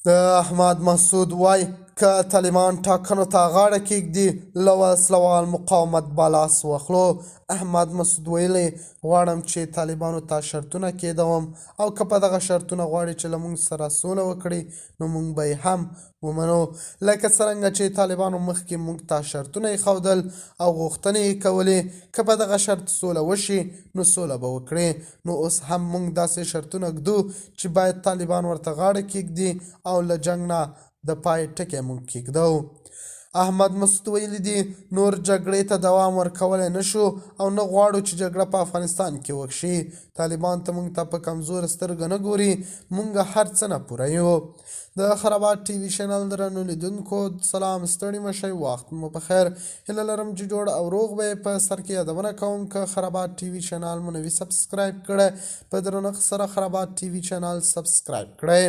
د احمد مسعود وای که طالبان ټاکنو ته غاړه کېږدي له وسلوال مقاومت به لاس واخلو. احمد مسعود ویلي غواړم چې طالبانو ته شرطونه کېدوم او که په دغه شرطونه غواړي چې له موږ سره سوله وکړي نو موږ به یې هم ومنو، لکه څرنګه چې طالبانو مخکې موږ ته شرطونه ایښودل او غوښتنې یې کولې که په دغه شرط سوله وشي نو سوله به وکړي. نو اوس هم موږ داسې شرطونه ږدو چې باید طالبان ورته غاړه کېږدي او له جنګ نه د پای ټکی موږ کېږدو. احمد مسعود ویلي دي نور جګړې ته دوام ورکولی نه شو او نه غواړو چې جګړه په افغانستان کې وکشي. طالبان ته موږ ته په کمزوره سترګه نه ګوري، موږ هر څه نه پوره یو. د خرابات ټي وي چینل درنو لیدونکو سلام، ستړي مه شئ، وخت مو په خیر. هیله لرم چې جوړ او روغ به یې. په سر کې یادونه کوم که خرابات ټي وي چینل مو نوي سبسکرایب کړی، په درنښت سره خرابات ټي وي چینل سبسکرایب کړئ.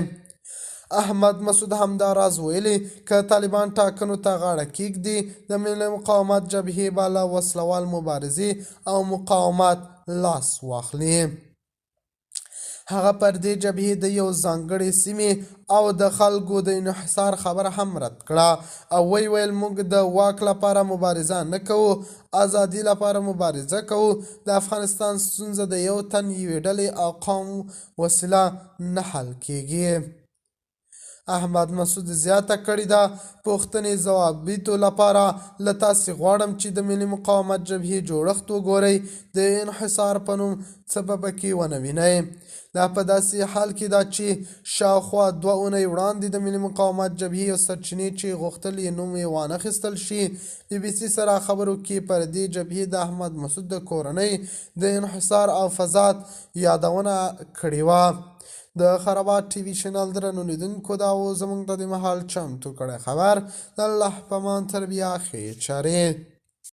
احمد مسعود همدا راز ویلي که طالبان ټاکنو ته غاړه کېږدي د ملي مقاومت جبهې به له وسلوال مبارزې او مقاومت لاس واخلي. هغه پر دې جبهې د یو ځانګړې سیمې او د خلکو د انحصار خبره هم رد کړه او ویل موږ د واک لپاره مبارزه نه کوو، ازادي لپاره مبارزه کوو. د افغانستان ستونزه د یو تن، یوې ډلې او قوم وسیله نه حل کېږي. احمد مسعود زیاته کړې ده پوښتنې ځوابیدو لپاره له تاسې غواړم چې د ملي مقاومت جبهې جوړښت وګورئ، د انحصار په نوم څه به پکې ونه وینئ. دا په داسې حال کې ده چې شاوخوا 2 اونۍ وړاندې د ملي مقاومت جبهې یو سرچینې چې غوښتل یې نوم یې وانخیستل شي BBC سره خبرو کې پر دې جبهې د احمد مسعود د کورنۍ د انحصار او فساد یادونه کړې وه. د خرابات ټي وي چینل درنو لیدونکو دا و زموږ د دې مهال چمتو کړی خبر. د الله په امان، تر بیا ښې چارې.